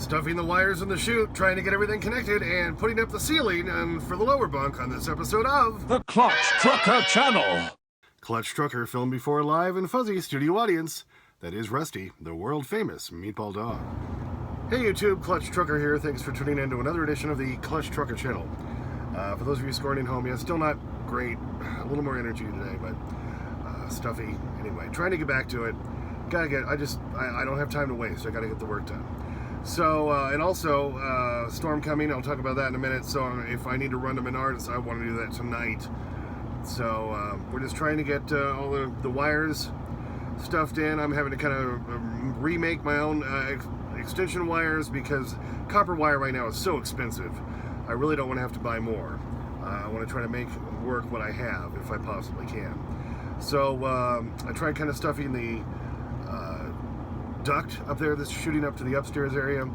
Stuffing the wires in the chute, trying to get everything connected, and putting up the ceiling for the lower bunk on this episode of The Clutch Trucker Channel. Clutch Trucker, filmed before a live and fuzzy studio audience. That is Rusty, the world-famous meatball dog. Hey YouTube, Clutch Trucker here. Thanks for tuning in to another edition of the Clutch Trucker Channel. For those of you scoring in home, yeah, still not great. A little more energy today, but stuffy. Anyway, trying to get back to it. I don't have time to waste. I gotta get the work done. So, and also, storm coming. I'll talk about that in a minute. So if I need to run to Menards, I want to do that tonight. So we're just trying to get all the wires stuffed in. I'm having to kind of remake my own extension wires because copper wire right now is so expensive. I really don't want to have to buy more. I want to try to make work what I have if I possibly can. So I tried kind of stuffing the duct up there that's shooting up to the upstairs area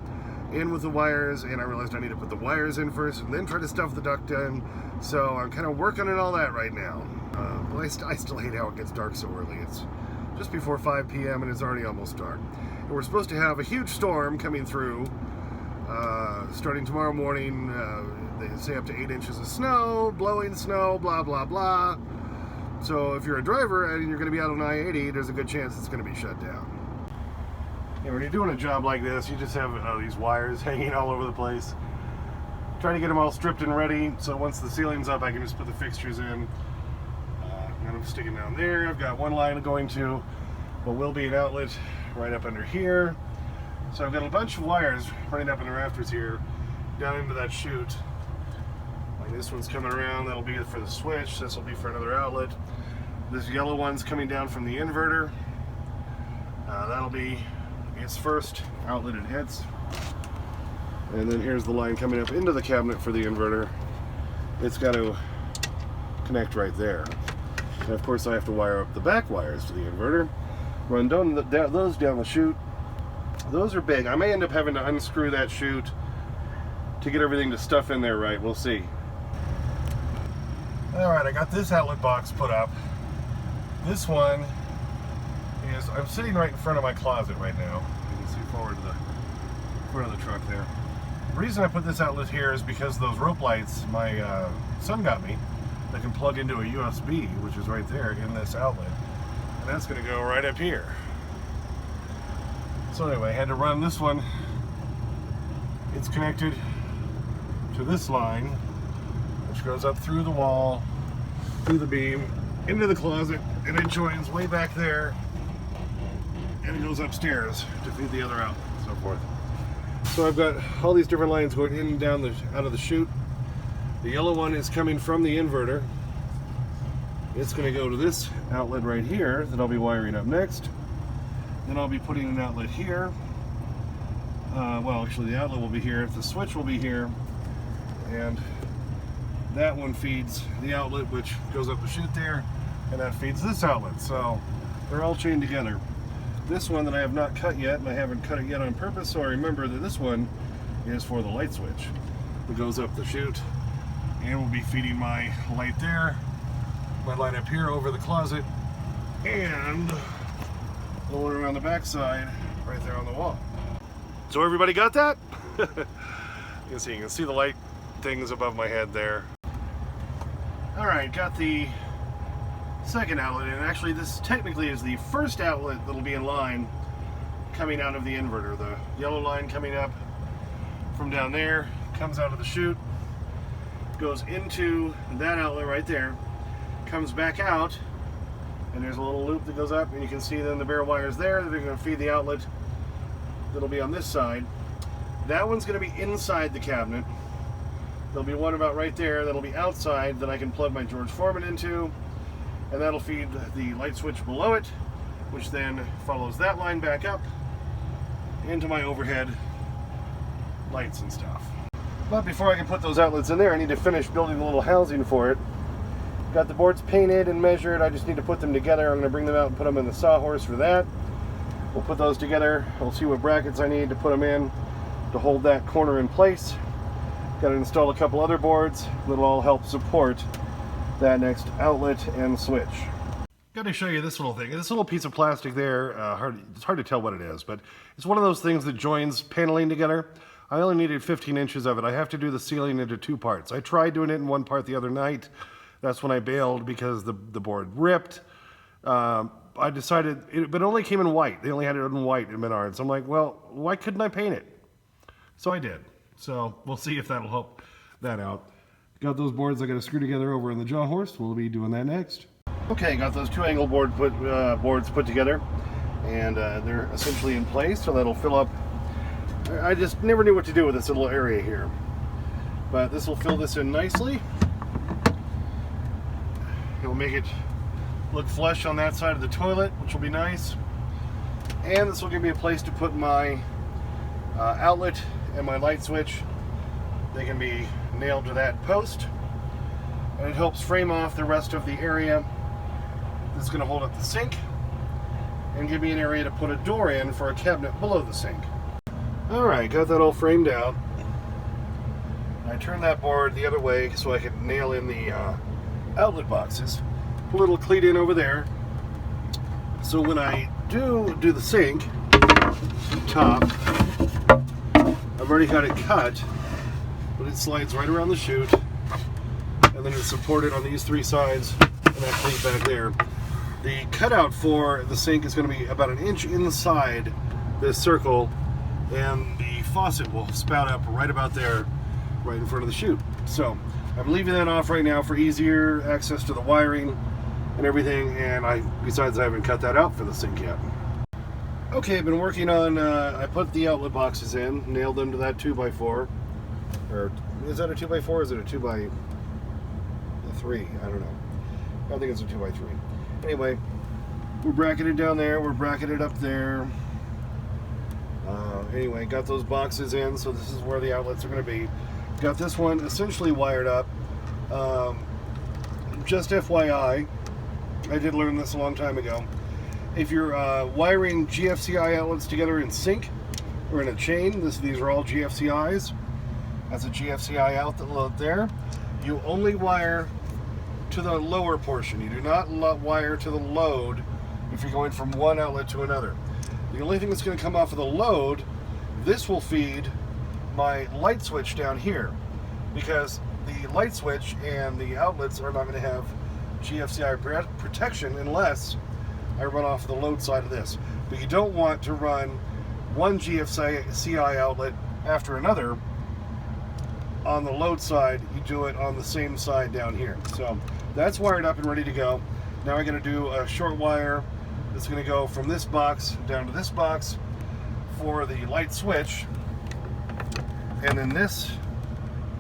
in with the wires, and I realized I need to put the wires in first and then try to stuff the duct in. So I'm kind of working on all that right now. But I still hate how it gets dark so early. It's just before 5 p.m. and it's already almost dark. And we're supposed to have a huge storm coming through starting tomorrow morning. They say up to 8 inches of snow, blowing snow, blah, blah, blah. So if you're a driver and you're going to be out on I-80, there's a good chance it's going to be shut down. And when you're doing a job like this, you just have these wires hanging all over the place. Trying to get them all stripped and ready, so once the ceiling's up, I can just put the fixtures in. And I'm sticking down there. I've got one line going to what will be an outlet right up under here. So I've got a bunch of wires running up in the rafters here, down into that chute. Like this one's coming around, that'll be for the switch. This will be for another outlet. This yellow one's coming down from the inverter. That'll be its first outlet it hits. And then here's the line coming up into the cabinet for the inverter. It's got to connect right there. And of course I have to wire up the back wires to the inverter. Run those down the chute. Those are big. I may end up having to unscrew that chute to get everything to stuff in there right. We'll see. Alright, I got this outlet box put up. This one is, I'm sitting right in front of my closet right now. You can see forward to the front of the truck there. The reason I put this outlet here is because those rope lights my son got me that can plug into a USB, which is right there in this outlet. And that's going to go right up here. So anyway, I had to run this one. It's connected to this line, which goes up through the wall, through the beam, into the closet, and it joins way back there, and it goes upstairs to feed the other outlet, and so forth. So I've got all these different lines going in and down out of the chute. The yellow one is coming from the inverter. It's going to go to this outlet right here that I'll be wiring up next. Then I'll be putting an outlet here. Well, actually the outlet will be here. The switch will be here. And that one feeds the outlet, which goes up the chute there. And that feeds this outlet. So they're all chained together. This one that I have not cut yet, and I haven't cut it yet on purpose, so I remember that this one is for the light switch that goes up the chute and will be feeding my light there, my light up here over the closet, and the one around the back side right there on the wall. So everybody got that? You can see the light things above my head there. Alright, got the second outlet, and actually this technically is the first outlet that'll be in line coming out of the inverter. The yellow line coming up from down there comes out of the chute, goes into that outlet right there, comes back out, and there's a little loop that goes up, and you can see then the bare wires there that are going to feed the outlet that'll be on this side. That one's going to be inside the cabinet. There'll be one about right there that'll be outside that I can plug my George Foreman into, and that'll feed the light switch below it, which then follows that line back up into my overhead lights and stuff. But before I can put those outlets in there, I need to finish building the little housing for it. Got the boards painted and measured. I just need to put them together. I'm going to bring them out and put them in the sawhorse for that. We'll put those together. I'll see what brackets I need to put them in to hold that corner in place. Got to install a couple other boards that'll all help support that next outlet and switch. Got to show you this little thing. This little piece of plastic there, it's hard to tell what it is, but it's one of those things that joins paneling together. I only needed 15 inches of it. I have to do the ceiling into 2 parts. I tried doing it in 1 part the other night. That's when I bailed because the board ripped. I decided, but it only came in white. They only had it in white in Menards. I'm like, well, why couldn't I paint it? So I did. So we'll see if that'll help that out. Got those boards I got to screw together over in the jaw horse. We'll be doing that next. Okay, got those 2 angle boards put together, and they're essentially in place, so that'll fill up. I just never knew what to do with this little area here, but this will fill this in nicely. It will make it look flush on that side of the toilet, which will be nice, and this will give me a place to put my outlet and my light switch. They can be nailed to that post, and it helps frame off the rest of the area. This is going to hold up the sink and give me an area to put a door in for a cabinet below the sink. Alright, got that all framed out. I turned that board the other way so I could nail in the outlet boxes. Put a little cleat in over there. So when I do the sink top, I've already got it cut, but it slides right around the chute, and then it's supported on these 3 sides and that cleat back there. The cutout for the sink is going to be about 1 inch inside this circle, and the faucet will spout up right about there, right in front of the chute. So I'm leaving that off right now for easier access to the wiring and everything, and besides I haven't cut that out for the sink yet. Okay, I've been working on, I put the outlet boxes in, nailed them to that 2x4, or is that a 2x4 or is it a 2x3? I don't know. I think it's a 2x3. Anyway, we're bracketed down there, we're bracketed up there. Anyway, got those boxes in, so this is where the outlets are going to be. Got this one essentially wired up. Just FYI, I did learn this a long time ago. If you're wiring GFCI outlets together in sync or in a chain, these are all GFCIs. That's a GFCI outlet there. You only wire to the lower portion. You do not wire to the load if you're going from one outlet to another. The only thing that's going to come off of the load, this will feed my light switch down here, because the light switch and the outlets are not going to have GFCI protection unless I run off the load side of this. But you don't want to run one GFCI outlet after another on the load side. You do it on the same side down here. So that's wired up and ready to go. Now I'm going to do a short wire that's going to go from this box down to this box for the light switch, and then this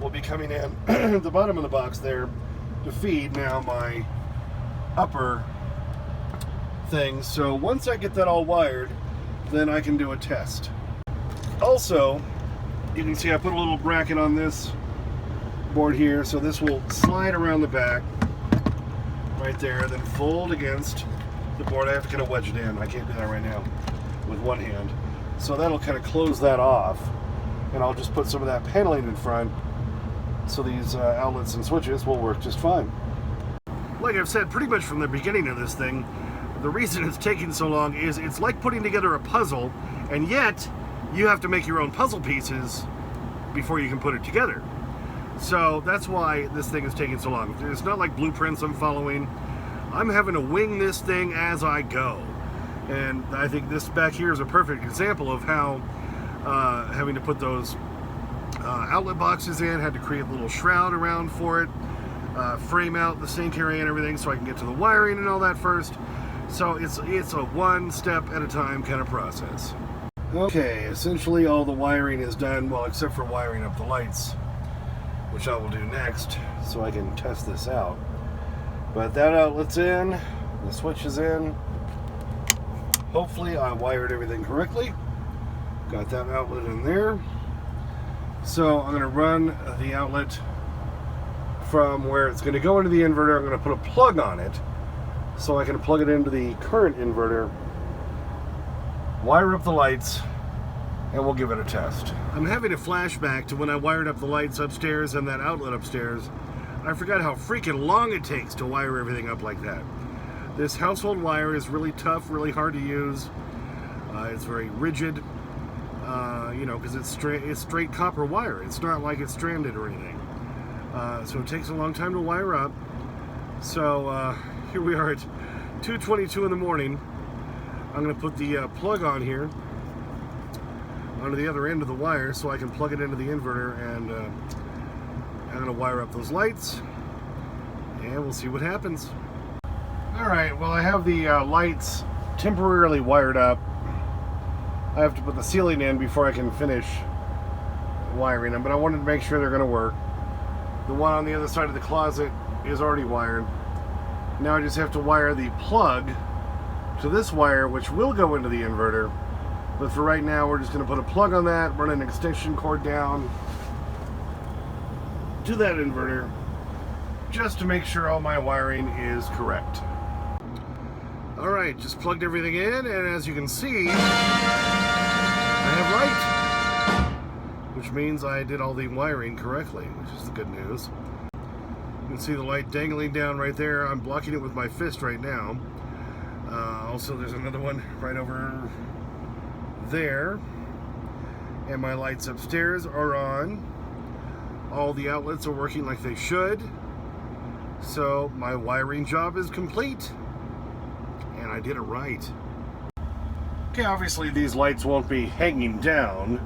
will be coming in at the bottom of the box there to feed now my upper thing. So once I get that all wired, then I can do a test. Also, you can see I put a little bracket on this board here, so this will slide around the back right there, then fold against the board. I have to kind of wedge it in. I can't do that right now with one hand. So that'll kind of close that off, and I'll just put some of that paneling in front, so these outlets and switches will work just fine. Like I've said pretty much from the beginning of this thing, the reason it's taking so long is it's like putting together a puzzle, and yet you have to make your own puzzle pieces before you can put it together. So that's why this thing is taking so long. It's not like blueprints I'm following. I'm having to wing this thing as I go. And I think this back here is a perfect example of how having to put those outlet boxes in, had to create a little shroud around for it, frame out the sink area and everything so I can get to the wiring and all that first. So it's a one step at a time kind of process. Okay, essentially all the wiring is done, well, except for wiring up the lights, which I will do next so I can test this out. But that outlet's in, the switch is in. Hopefully I wired everything correctly. Got that outlet in there. So I'm going to run the outlet from where it's going to go into the inverter. I'm going to put a plug on it so I can plug it into the current inverter, wire up the lights, and we'll give it a test. I'm having a flashback to when I wired up the lights upstairs and that outlet upstairs. I forgot how freaking long it takes to wire everything up like that. This household wire is really tough, really hard to use. It's very rigid, you know, because it's straight copper wire. It's not like it's stranded or anything. So it takes a long time to wire up. So here we are at 2:22 in the morning. I'm going to put the plug on here onto the other end of the wire so I can plug it into the inverter, and I'm going to wire up those lights and we'll see what happens. Alright, well, I have the lights temporarily wired up. I have to put the ceiling in before I can finish wiring them, but I wanted to make sure they're going to work. The one on the other side of the closet is already wired. Now I just have to wire the plug to this wire, which will go into the inverter. But for right now, we're just going to put a plug on that, run an extension cord down to that inverter, just to make sure all my wiring is correct. Alright, just plugged everything in, and as you can see, I have light, which means I did all the wiring correctly, which is the good news. You can see the light dangling down right there. I'm blocking it with my fist right now. Also, there's another one right over there, and my lights upstairs are on. All the outlets are working like they should, so my wiring job is complete, and I did it right. Okay, obviously these lights won't be hanging down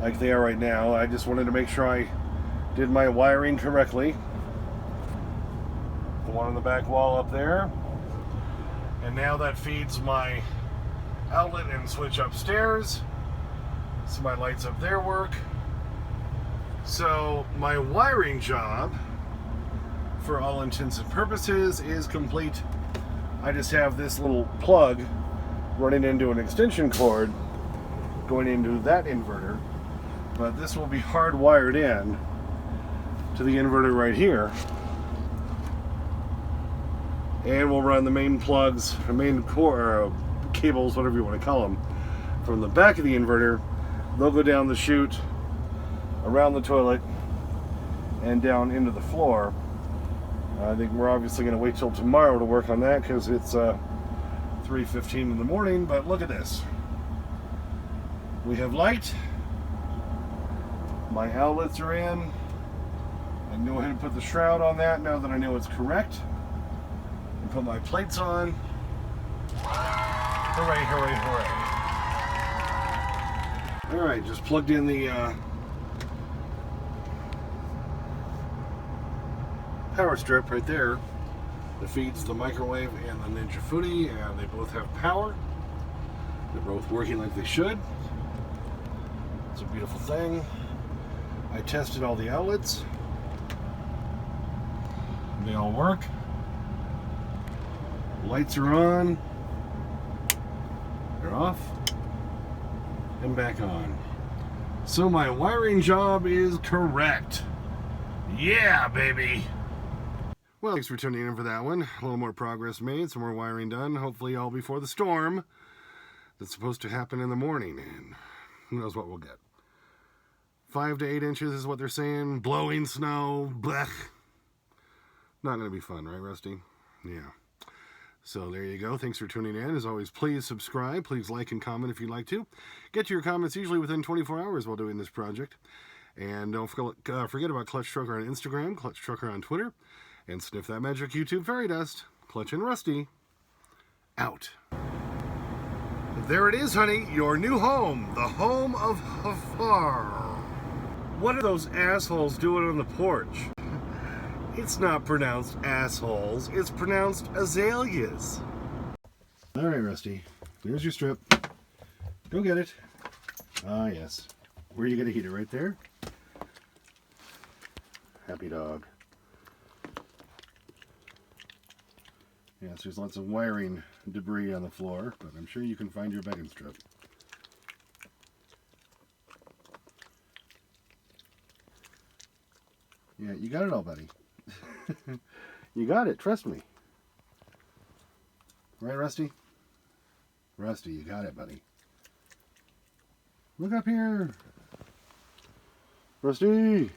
like they are right now. I just wanted to make sure I did my wiring correctly. The one on the back wall up there, and now that feeds my outlet and switch upstairs, so my lights up there work. So my wiring job, for all intents and purposes, is complete. I just have this little plug running into an extension cord going into that inverter, but this will be hardwired in to the inverter right here, and we'll run the main plugs, the main core cables, whatever you want to call them, from the back of the inverter. They'll go down the chute, around the toilet, and down into the floor. I think we're obviously going to wait till tomorrow to work on that because it's 3:15 in the morning, but look at this. We have light. My outlets are in. I can go ahead and put the shroud on that now that I know it's correct. And put my plates on. Hooray, hooray, hooray. Alright, just plugged in the power strip right there that feeds the microwave and the Ninja Foodie, and they both have power. They're both working like they should. It's a beautiful thing. I tested all the outlets. They all work. Lights are on. They're off. And back on. So my wiring job is correct. Yeah, baby! Well, thanks for tuning in for that one. A little more progress made, some more wiring done, hopefully all before the storm that's supposed to happen in the morning, and who knows what we'll get. 5 to 8 inches is what they're saying. Blowing snow. Blech. Not going to be fun, right, Rusty? Yeah. So there you go. Thanks for tuning in. As always, please subscribe. Please like and comment if you'd like to. Get to your comments usually within 24 hours while doing this project. And don't forget about Clutch Trucker on Instagram, Clutch Trucker on Twitter, and sniff that magic YouTube fairy dust. Clutch and Rusty, out. There it is, honey, your new home, the home of Hafar. What are those assholes doing on the porch? It's not pronounced assholes, it's pronounced azaleas. All right, Rusty, there's your strip. Go get it. Ah, yes. Where are you going to heat it? Right there? Happy dog. Yes, there's lots of wiring debris on the floor, but I'm sure you can find your bedding strip. Yeah, you got it all, buddy. You got it, trust me. Right, Rusty? Rusty, you got it, buddy. Look up here. Rusty!